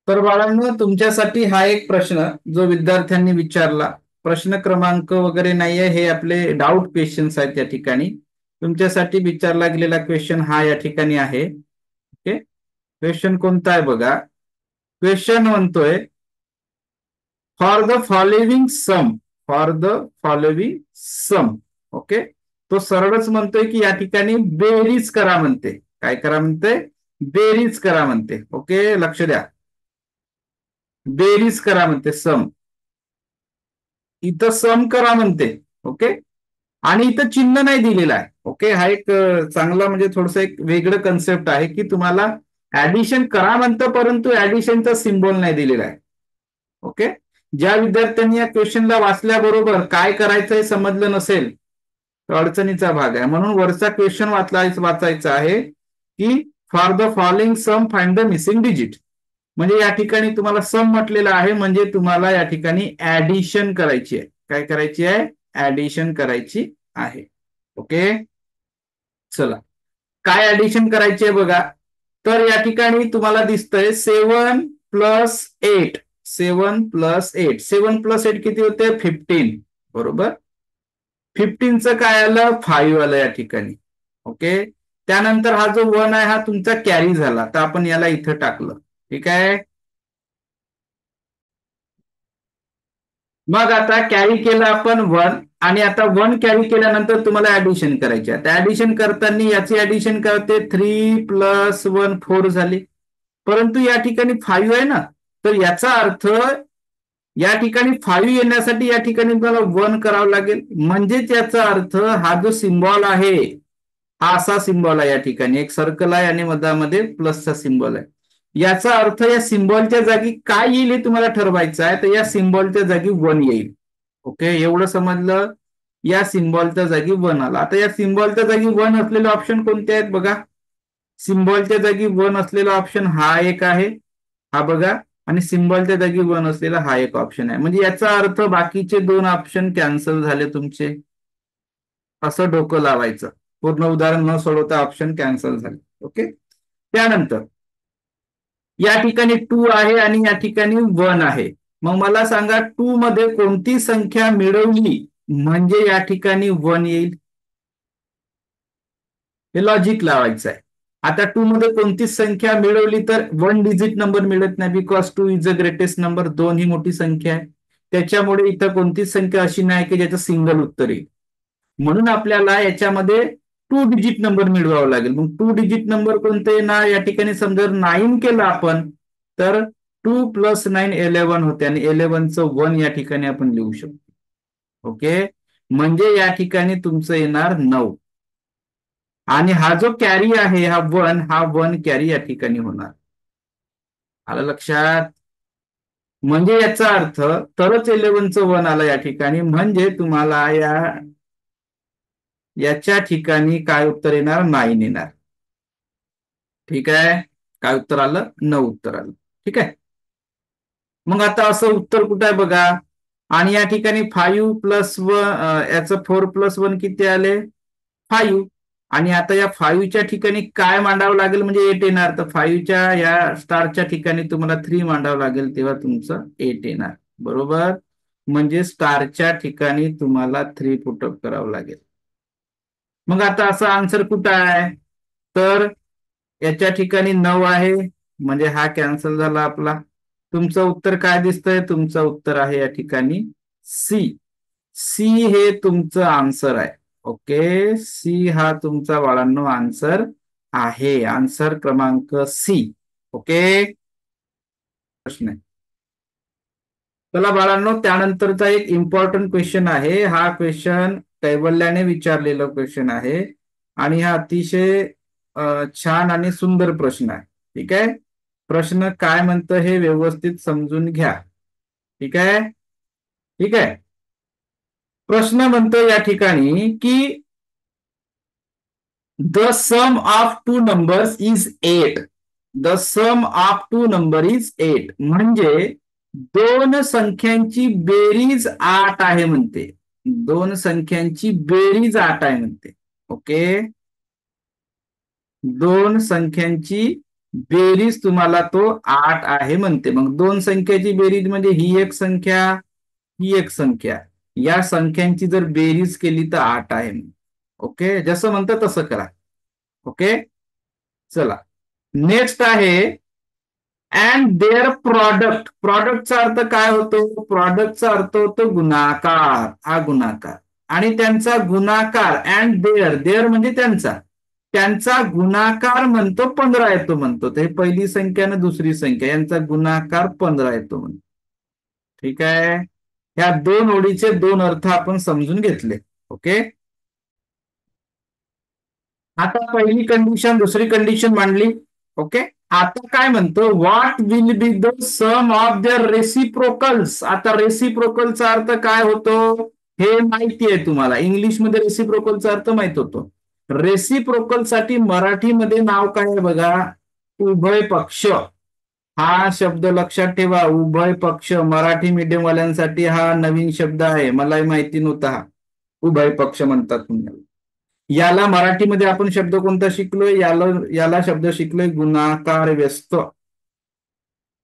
तर बाळांनो, तुमच्यासाठी हा एक प्रश्न जो विद्यार्थ्यांनी विचारला, प्रश्न क्रमांक वगैरे नाहीये, हे आपले डाऊट क्वेश्चन्स आहेत. या ठिकाणी तुमच्यासाठी विचारला गेलेला क्वेश्चन हा या ठिकाणी आहे. ओके, क्वेश्चन कोणता आहे बघा. क्वेश्चन म्हणतोय for the following sum, for the following sum. Okay, तो सरळच म्हणतोय की या ठिकाणी बेरीज करा म्हणते. काय करा म्हणते? बेरीज करा म्हणते. ओके, लक्ष द्या, बेरीज करा म्हणते. सम, इथं सम करा म्हणते. ओके, आणि इथं चिन्ह नाही दिलेलं आहे. ओके, हा एक चांगला म्हणजे थोडस एक वेगळं कन्सेप्ट आहे की तुम्हाला ऍडिशन करा म्हणतं, परंतु ऍडिशनचा सिम्बॉल नाही दिलेला आहे. ओके, ज्या विद्यार्थ्यांनी या क्वेश्चनला वाचल्याबरोबर काय करायचं हे समजलं नसेल तर अडचणीचा भाग आहे. म्हणून वरचा क्वेश्चन वाचायचा आहे की for the following sum find the missing digit. म्हणजे या ठिकाणी तुम्हाला सम म्हटलेलं आहे, म्हणजे तुम्हाला या ठिकाणी ऍडिशन करायची आहे. काय करायची आहे? ऍडिशन करायची आहे. ओके, चला, काय ऍडिशन करायची आहे बघा. तर या ठिकाणी तुम्हाला दिसतंय 7+8. 7+8, 7+8 किती होते? 15. बरोबर. 15चं काय आलं? 5 आलं या ठिकाणी. ओके, त्यानंतर हा जो 1 आहे हा तुमचा कॅरी झाला, तर आपण याला इथं टाकलं. ठीक आहे. मग आता कॅरी केलं आपण 1, आणि आता 1 कॅरी केल्यानंतर तुम्हाला ऍडिशन करायची आहे. ऍडिशन करताना याची ऍडिशन करते, 3+1 4 झाली. परंतु या ठिकाणी 5 आहे ना, तर याचा अर्थ या ठिकाणी 5 येण्यासाठी या ठिकाणी तुम्हाला 1 करावं लागेल. म्हणजेच याचा अर्थ हा जो सिम्बॉल आहे हा असा सिम्बॉल आहे. या ठिकाणी एक सर्कल आहे आणि मधामध्ये प्लसचा सिम्बॉल आहे. याचा अर्थ या सिम्बॉलच्या जागी काय येईल हे तुम्हाला ठरवायचं आहे. तर या सिम्बॉलच्या जागी 1 येईल. ओके, एवढं समजलं. या सिम्बॉलच्या जागी 1 आला. आता या सिम्बॉलच्या जागी 1 असलेले ऑप्शन कोणते आहेत बघा. सिम्बॉलच्या जागी 1 असलेला ऑप्शन हा एक आहे, हा बघा. आणि सिम्बॉलच्या जागी 1 असलेला हा एक ऑप्शन आहे. म्हणजे याचा अर्थ बाकीचे 2 ऑप्शन कॅन्सल झाले तुमचे. असं डोकं लावायचं. पूर्ण उदाहरण न सोडवता ऑप्शन कॅन्सल झाले. ओके, त्यानंतर या ठिकाणी 2 आहे आणि या ठिकाणी 1 आहे. मग मला सांगा 2 मध्ये कोणती संख्या मिळवली म्हणजे या ठिकाणी 1 येईल? हे लॉजिक लावायचं आहे. आता 2 मध्ये कोणतीच संख्या मिळवली तर 1 डिजिट नंबर मिळत नाही, because 2 is the greatest number. 2 ही मोठी संख्या आहे, त्याच्यामुळे इथं कोणतीच संख्या अशी नाही की ज्याचं सिंगल उत्तर येईल. म्हणून आपल्याला याच्यामध्ये 2 डिजिट नंबर मिळवावं लागेल. मग 2 डिजिट नंबर कोणते ना, या ठिकाणी समजा 9 केलं आपण तर 2+9 11 होते, आणि 11चं 1 या ठिकाणी आपण लिहू शकतो. ओके, म्हणजे या ठिकाणी तुमचं येणार 9. आणि हा जो कॅरी आहे हा 1, हा 1 कॅरी या ठिकाणी होणार. आलं लक्षात? म्हणजे याचा अर्थ तरच 11चं 1 आलं या ठिकाणी. म्हणजे तुम्हाला याच्या ठिकाणी काय उत्तर येणार? 9 येणार. ठीक आहे, काय उत्तर आलं? 9 उत्तर आलं. ठीक आहे. मग आता असं उत्तर कुठं आहे बघा. आणि या ठिकाणी 5+1 याचं 4+1 किती आले? 5. आणि आता या 5च्या ठिकाणी काय मांडावं लागेल म्हणजे 8 येणार. तर 5च्या या स्टारच्या ठिकाणी तुम्हाला 3 मांडावं लागेल, तेव्हा तुमचं 8 येणार. बरोबर. म्हणजे स्टारच्या ठिकाणी तुम्हाला 3 पुटअप करावं लागेल. मग आता असं आन्सर कुठं आहे? तर याच्या ठिकाणी 9 आहे, म्हणजे हा कॅन्सल झाला आपला. तुमचं उत्तर काय दिसतंय? तुमचं उत्तर आहे या ठिकाणी सी. सी हे तुमचं आन्सर आहे. ओके, सी हा तुमचा बाळांनो आन्सर आहे. आन्सर क्रमांक सी. ओके, प्रश्न आहे. चला बाळांनो, त्यानंतरचा एक इम्पॉर्टंट क्वेश्चन आहे. हा क्वेश्चन कैवल्याने विचारलेला क्वेश्चन आहे आणि हा अतिशय छान आणि सुंदर प्रश्न आहे. ठीक आहे, प्रश्न काय म्हणतं हे व्यवस्थित समजून घ्या. ठीक आहे. ठीक आहे, प्रश्न म्हणतो या ठिकाणी की the sum of two numbers is 8. The sum of two number is 8. म्हणजे दोन संख्यांची बेरीज 8 आहे म्हणते. दोन संख्यांची बेरीज 8 आहे म्हणते. ओके, दोन संख्यांची बेरीज तुम्हाला तो 8 आहे म्हणते. मग दोन संख्याची बेरीज म्हणजे ही एक संख्या, ही एक संख्या, या संख्यांची जर बेरीज केली तर 8 आहे. ओके, जसं म्हणतं तसं करा. ओके, चला नेक्स्ट आहे अँड देअर प्रॉडक्ट. प्रॉडक्टचा अर्थ काय होतो? प्रॉडक्टचा अर्थ होतो गुणाकार, हा गुणाकार. आणि त्यांचा गुणाकार अँड देअर, देअर म्हणजे त्यांचा, त्यांचा गुणाकार म्हणतो 15 येतो म्हणतो. ते पहिली संख्या आणि दुसरी संख्या यांचा गुणाकार 15 येतो म्हणतो. ठीक आहे, ह्या दोन ओळीचे दोन अर्थ आपण समजून घेतले. ओके, आता पहिली कंडिशन दुसरी कंडिशन मांडली. ओके, आता काय म्हणतो? What will be the sum of the reciprocals. आता रेसिप्रोकलचा अर्थ काय होतो हे माहिती आहे तुम्हाला. इंग्लिशमध्ये रेसिप्रोकलचा अर्थ माहित होतो. रेसिप्रोकल साठी मराठीमध्ये नाव काय आहे बघा? उभय पक्ष. हा शब्द लक्षात ठेवा, उभय पक्ष. मराठी मीडियम वाल्यांसाठी हा नवीन शब्द आहे, मलाही माहिती नव्हता. हा उभय पक्ष म्हणतात तुम्हाला. याला मराठीमध्ये आपण शब्द कोणता शिकलोय? याला शब्द शिकलोय गुणाकार व्यस्त.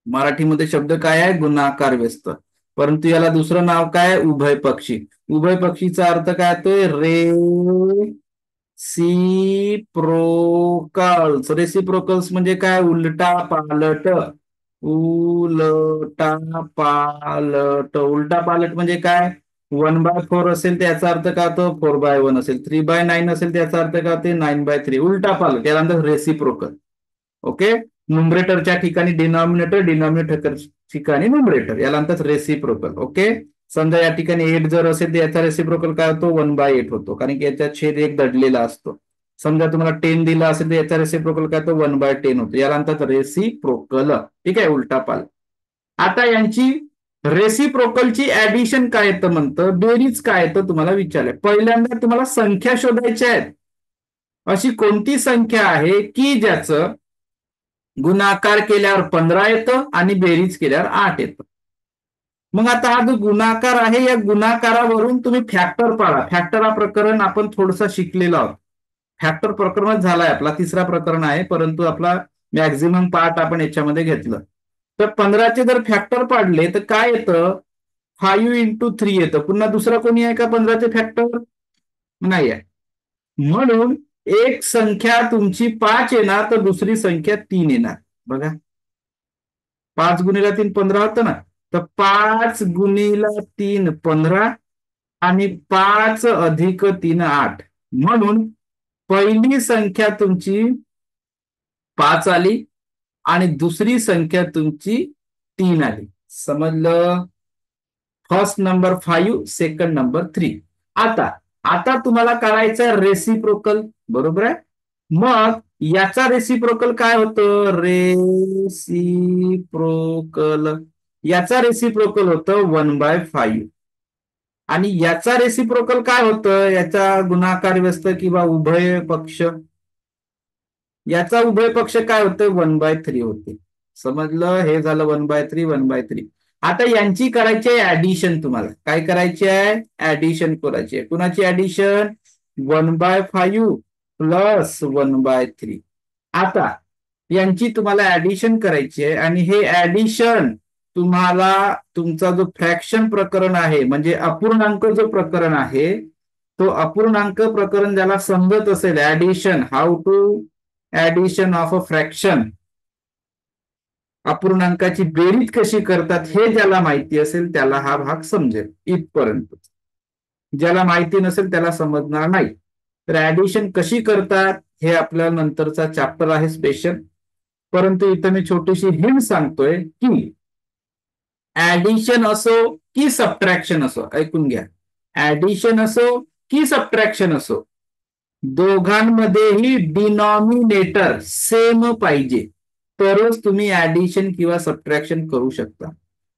मराठीमध्ये शब्द काय आहे? गुणाकार व्यस्त. परंतु याला दुसरं नाव काय? उभय पक्षी. उभय पक्षीचा अर्थ काय होतोय? रेसिप्रोकल्स. रेसिप्रोकल्स म्हणजे काय? उलटा पालट. उलटा पालट. उलटा पालट म्हणजे काय? 1/4 असेल तर याचा अर्थ काय होतो? 4/1 असेल. 3/9 असेल तर याचा अर्थ काय होते? 9/3. उलटा पालट, याला म्हणतात रेसिप्रोकल. ओके, न्युमरेटरच्या ठिकाणी डिनॉमिनेटर, डिनॉमिनेटर ठिकाणी न्युमरेटर, याला म्हणतात रेसिप्रोकल. ओके, समजा या ठिकाणी 8 जर असेल तर याचा रेसिप्रोकल काय होतो? 1/8 होतो, कारण की याचा छेद एक दडलेला असतो. समजा तुम्हाला 10 दिला असेल तर याचा रेसिप्रोकल काय होतो? 1/10 होतो, याला म्हणतात रेसिप्रोकल. ठीक आहे, उलटा पाल. आता यांची रेसिप्रोकलची ऍडिशन काय येतं म्हणतं? बेरीज काय येतं तुम्हाला विचारलंय. पहिल्यांदा तुम्हाला संख्या शोधायच्या आहेत. अशी कोणती संख्या आहे की ज्याचं गुणाकार केल्यावर 15 येतं आणि बेरीज केल्यावर 8 येतं? मग आता हा जो गुणाकार आहे, या गुणाकारावरून तुम्ही फॅक्टर पाडा. फॅक्टर हा प्रकरण आपण थोडंसं शिकलेलो आहोत. फॅक्टर प्रकरणच झालाय आपला, तिसरा प्रकरण आहे, परंतु आपला मॅक्झिमम पार्ट आपण याच्यामध्ये घेतलं. तर 15चे जर फॅक्टर पाडले तर काय येतं? 5 × 3 येतं. पुन्हा दुसरा कोणी आहे का 15चे फॅक्टर? नाही आहे. म्हणून एक संख्या तुमची 5 येणार तर दुसरी संख्या 3 येणार. बघा, 5 × 3 15 होतं ना. तर 5 × 3 15 आणि 5 + 3 8. म्हणून पहिली संख्या तुमची 5 आली आणि दुसरी संख्या तुमची 3 आली. समजलं? First number 5, second number 3. आता आता तुम्हाला करायचं रेसिप्रोकल, बरोबर आहे? मग याचा रेसिप्रोकल काय होतं? रेसिप्रोकल, याचा रेसिप्रोकल होतं 1/5. आणि याचा रेसिप्रोकल काय होतं? याचा गुणाकार व्यस्त किंवा उभय पक्ष, याचा उभय पक्ष काय होतं? 1/3 होते. समजलं? हे झालं 1/3, 1/3. आता यांची करायची आहे ऍडिशन. तुम्हाला काय करायची आहे? ऍडिशन करायची आहे. कुणाची ऍडिशन? 1/5 प्लस 1/3. आता यांची तुम्हाला ऍडिशन करायची आहे आणि हे ऍडिशन तुम्हाला तुमचा जो फ्रॅक्शन प्रकरण आहे, म्हणजे अपूर्णांक जो प्रकरण आहे, तो अपूर्णांक प्रकरण ज्याला समजत असेल, addition, how to addition of a fraction, अपूर्णांकाची बेरीज कशी करतात हे ज्याला माहिती असेल त्याला हा भाग समजेल. इथपर्यंत. ज्याला माहिती नसेल त्याला समजणार नाही. तर ऍडिशन कशी करतात हे आपल्या नंतरचा चॅप्टर आहे स्पेशल. परंतु इथं मी छोटीशी हिंट सांगतोय की ऍडिशन असो की सबट्रॅक्शन असो, ऐकून घ्या, ऍडिशन असो की सबट्रॅक्शन असो, दोघांमध्येही डिनॉमिनेटर सेम पाहिजे, तरच तुम्ही ऍडिशन किंवा सबट्रॅक्शन करू शकता.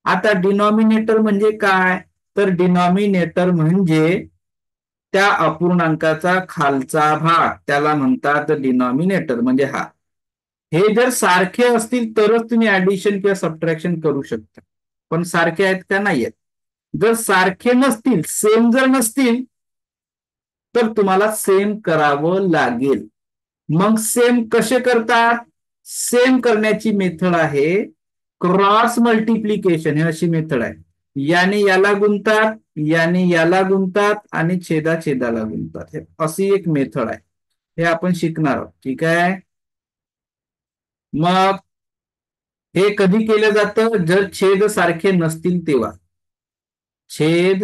आता डिनॉमिनेटर म्हणजे काय? तर डिनॉमिनेटर म्हणजे त्या अपूर्णांकाचा खालचा भाग, त्याला म्हणतात डिनॉमिनेटर. म्हणजे हा, हे जर सारखे असतील तरच तुम्ही ऍडिशन किंवा सबट्रॅक्शन करू शकता. पण सारखे आहेत का? नाही आहेत. जर सारखे नसतील, सेम जर नसतील, तर तुम्हाला सेम करावं लागेल. मग सेम कसे करतात? सेम करण्याची मेथड आहे क्रॉस मल्टिप्लिकेशन, ही अशी मेथड आहे. याने याला गुंतात, याने याला गुंतात आणि छेदा छेदाला गुंतात, हे अशी एक मेथड आहे. हे आपण शिकणार आहोत. ठीक आहे. मग हे कधी केलं जातं, जर छेद सारखे नसतील तेव्हा. छेद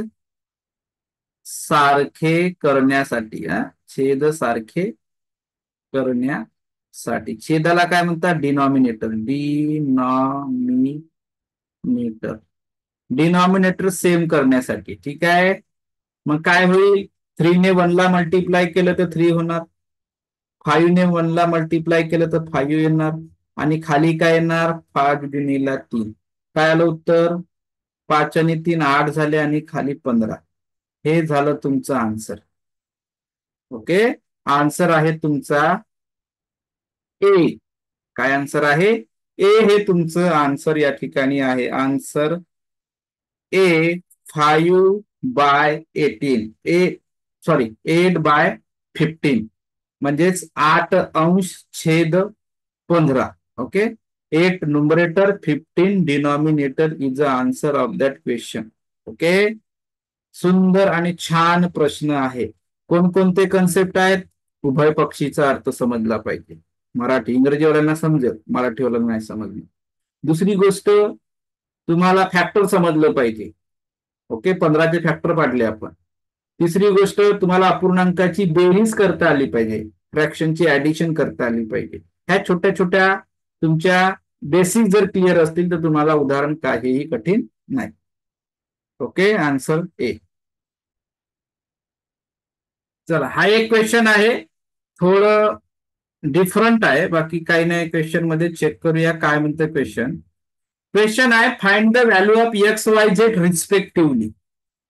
सारखे करण्यासाठी, छेद सारखे करण्यासाठी छेदाला काय म्हणतात, डिनॉमिनेटर. डिनॉमिनेटर, डिनॉमिनेटर सेम करण्यासाठी. ठीक आहे. मग काय होईल, 3 ने 1 ला मल्टिप्लाय केलं तर 3 होणार, 5 ने 1 ला मल्टिप्लाय केलं तर 5 येणार, आणि खाली काय येणार, 5 गुणिला 3. काय आलं उत्तर, 5 आणि 3 8 झाले, आणि खाली 15. हे झालं तुमचं आन्सर. ओके. आन्सर आहे तुमचा ए. काय आन्सर आहे, ए हे तुमचं आन्सर या ठिकाणी आहे. आन्सर ए 5/18, 8/15, म्हणजेच 8/15. Okay. 8 numerator, 15 denominator is the answer of that question. Okay. सुंदर आणि छान प्रश्न आहे. कोणकोणते कन्सेप्ट आहेत, उभय पक्षीचा अर्थ समजला पाहिजे. मराठी, इंग्रजीवाल्यांना समजेल, मराठीवाल्यांना नाही समजलं. दुसरी गोष्ट, तुम्हाला फॅक्टर समजलं पाहिजे. ओके. 15चे फॅक्टर पाडले आपण. तिसरी गोष्ट, तुम्हाला अपूर्णांकाची बेरीज करता आली पाहिजे, फ्रॅक्शनची ऍडिशन करता आली पाहिजे. ह्या छोट्या छोट्या तुमच्या बेसिक जर क्लिअर असतील तर तुम्हाला उदाहरण काहीही कठीण नाही. ओके. आन्सर ए. चला, हा एक क्वेश्चन आहे, थोडं डिफरंट आहे, बाकी काही नाही. क्वेश्चन मध्ये चेक करूया काय म्हणतं क्वेश्चन. क्वेश्चन आहे, find the value of x y z respectively.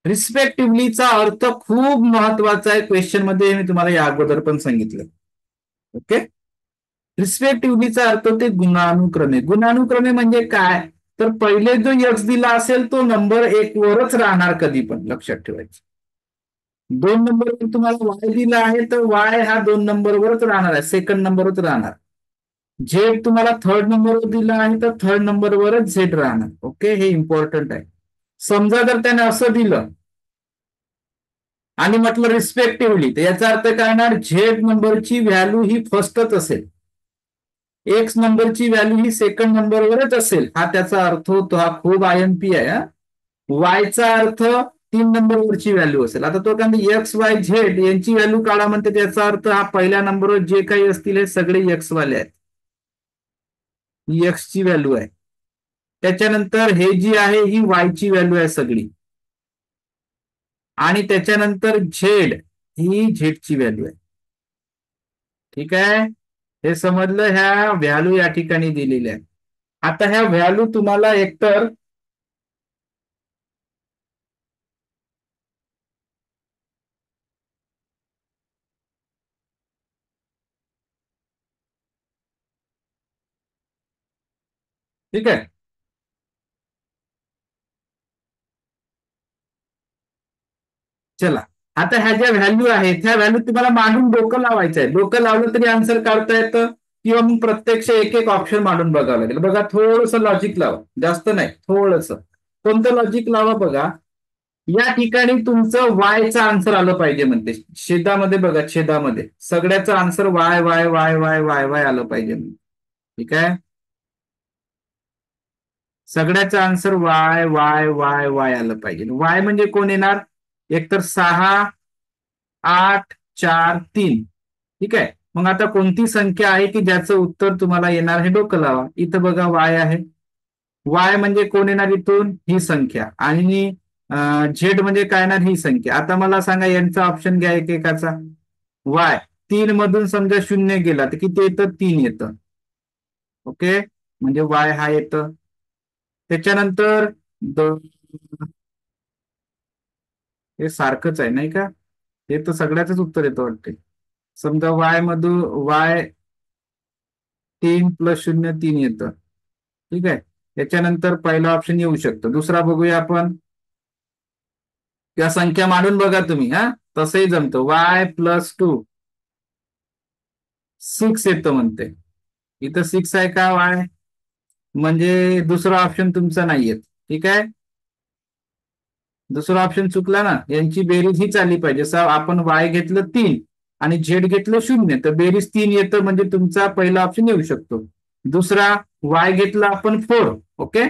रिस्पेक्टिव्हलीचा अर्थ खूप महत्वाचा आहे क्वेश्चन मध्ये, मी तुम्हाला या अगोदर पण सांगितलं. ओके. रिस्पेक्टिव्हलीचा अर्थ ते गुणानुक्रमे. गुणानुक्रमे म्हणजे काय, तर पहिले जो एक्स दिला असेल तो नंबर 1 वरच राहणार कधी पण, लक्षात ठेवायचं. 2 नंबरवर तुम्हाला वाय दिला आहे तर वाय हा 2 नंबरवरच राहणार आहे, सेकंड नंबरवरच राहणार. झेड तुम्हाला थर्ड नंबरवर दिला आहे तर थर्ड नंबरवरच झेड राहणार. ओके. हे इम्पॉर्टंट आहे. समजा जर त्याने असं दिलं आणि म्हटलं रिस्पेक्टिव्हली, तर याचा अर्थ काय होणार, झेड नंबरची व्हॅल्यू ही फर्स्टच असेल, एक्स नंबरची व्हॅल्यू ही सेकंड नंबरवरच असेल, हा त्याचा अर्थ होतो. हा खूप IMP आहे. वायचा अर्थ 3 नंबरवरची व्हॅल्यू असेल. आता तो काय, एक्स वाय झेड यांची व्हॅल्यू काढा म्हणते, त्याचा अर्थ हा पहिल्या नंबरवर जे काही असतील हे सगळे एक्स वाले आहेत, ही एक्स ची व्हॅल्यू आहे. त्याच्यानंतर हे जी आहे ही वायची व्हॅल्यू आहे सगळी, आणि त्याच्यानंतर झेड ही झेडची व्हॅल्यू आहे. ठीक आहे. हे समजलं, ह्या व्हॅल्यू या ठिकाणी दिलेल्या आहेत. आता ह्या व्हॅल्यू तुम्हाला एकतर ठीक आहे, चला. आता ह्या ज्या व्हॅल्यू आहेत ह्या व्हॅल्यू तुम्हाला मांडून डोकं लावायचं आहे. डोकं लावलं तरी आन्सर काढता येतं, किंवा मग प्रत्यक्ष एक एक ऑप्शन मांडून बघावं लागेल. बघा, थोडंसं लॉजिक लावा, जास्त नाही, थोडंसं. कोणतं लॉजिक लावा, बघा. या ठिकाणी तुमचं वायचं आन्सर आलं पाहिजे म्हणते. छेदामध्ये बघा, छेदामध्ये सगळ्याचं answer Y Y Y Y Y Y आलं पाहिजे. ठीक आहे. सगळ्याचं answer Y Y Y Y आलं पाहिजे. वाय म्हणजे कोण येणार, एकतर 6, 8, 4, 3. ठीक आहे. मग आता कोणती संख्या आहे की ज्याचं उत्तर तुम्हाला येणार, हे डोकं लावा. इथं बघा वाय आहे. वाय म्हणजे कोण येणार इथून, ही संख्या, आणि झेड म्हणजे काय येणार, ही संख्या. आता मला सांगा, यांचा ऑप्शन घ्या एकेकाचा. वाय 3 मधून समजा 0 गेला तर किती येतं, 3 येतं. ओके. म्हणजे वाय हा येतं. त्याच्यानंतर हे सारखंच आहे नाही का, हे तर सगळ्याच उत्तर येतं वाटते. समजा वाय मधून वाय 3+0 3 येतं. ठीक आहे. त्याच्यानंतर पहिला ऑप्शन येऊ शकतो. दुसरा बघूया आपण, त्या संख्या मांडून बघा तुम्ही, तसंही जमतं. y +2 6 येतं म्हणते. इथं 6 आहे का वाय, म्हणजे दुसरा ऑप्शन तुमचा नाहीये. ठीक आहे, दुसरा ऑप्शन चुकला ना. यांची बेरीज ही चालली पाहिजे. जसं आपण वाय घेतलं 3 आणि झेड घेतलं 0, तर बेरीज 3 येतं, म्हणजे तुमचा पहिला ऑप्शन येऊ शकतो. दुसरा, वाय घेतलं आपण 4, ओके,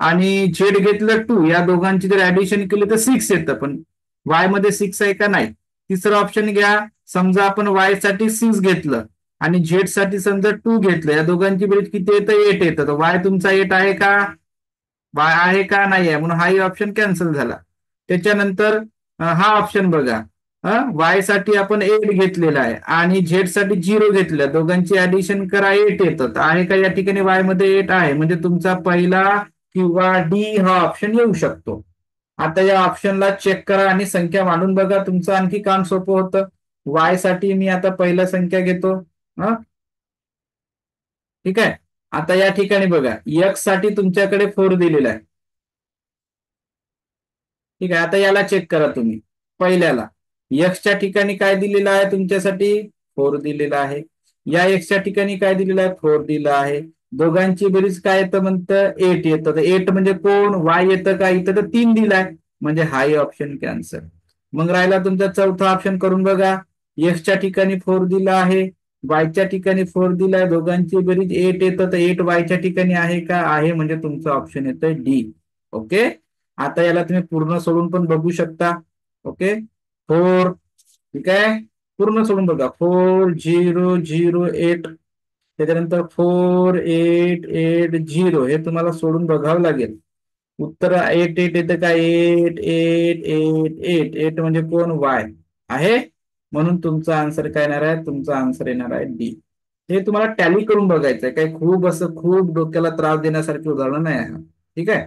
आणि झेड घेतलं 2, या दोघांची जर ऍडिशन केली तर 6 येतं, पण वाय मध्ये 6 आहे का नाही. तिसरा ऑप्शन घ्या, समजा आपण वाय साठी 6 घेतलं आणि झेड साठी समजा 2 घेतलं, या दोघांची बेरीज किती येतं, 8 येतं, तर वाय तुमचा 8 आहे का, वाय आहे का नाही आहे, म्हणून हाही ऑप्शन कॅन्सल झाला. त्याच्यानंतर हा ऑप्शन बघा, वाय साठी आपण 8 घेतलेला आहे आणि झेड साठी 0 घेतलं, दोघांची ऍडिशन करा 8 येतं, आहे का या ठिकाणी वाय मध्ये 8 आहे, म्हणजे तुमचा पहिला किंवा डी हा ऑप्शन येऊ शकतो. आता या ऑप्शनला चेक करा आणि संख्या मांडून बघा, तुमचं आणखी काम सोपं होतं. वाय साठी मी आता पहिला संख्या घेतो. हा, ठीक आहे. आता या ठिकाणी बघा, एक्स साठी तुमच्याकडे 4 दिलेला आहे. ठीक आहे, आता याला चेक करा तुम्ही. पहिल्याला एक्सच्या ठिकाणी काय दिलेलं आहे तुमच्यासाठी, 4 दिलेला आहे. या एक्सच्या ठिकाणी काय दिलेलं आहे, 4 दिलं आहे. दोघांची बेरीज काय येतं म्हणतं, 8 येतं. तर 8 म्हणजे कोण, वाय येतं का, इथं तर 3 दिलाय, म्हणजे हाही ऑप्शन कॅन्सल. मग राहिला तुमचा चौथा ऑप्शन, करून बघा. एक्सच्या ठिकाणी 4 दिला आहे, वायच्या ठिकाणी 4 दिलाय, दोघांची बेरीज 8 येतं, तर 8 वायच्या ठिकाणी आहे का, आहे, म्हणजे तुमचं ऑप्शन येतं डी. ओके, आता याला तुम्ही पूर्ण सोडून पण बघू शकता. ओके, 4, ठीक आहे, पूर्ण सोडून बघा, 4008, त्याच्यानंतर 4880, हे तुम्हाला सोडून बघावं लागेल. उत्तर 88 येतं का, 8888, म्हणजे कोण, वाय आहे, म्हणून तुमचा आन्सर काय येणार आहे, तुमचा आन्सर येणार आहे डी. हे तुम्हाला टॅली करून बघायचं आहे, काही खूप असं खूप डोक्याला त्रास देण्यासारखी उदाहरण नाही आहे. ठीक आहे.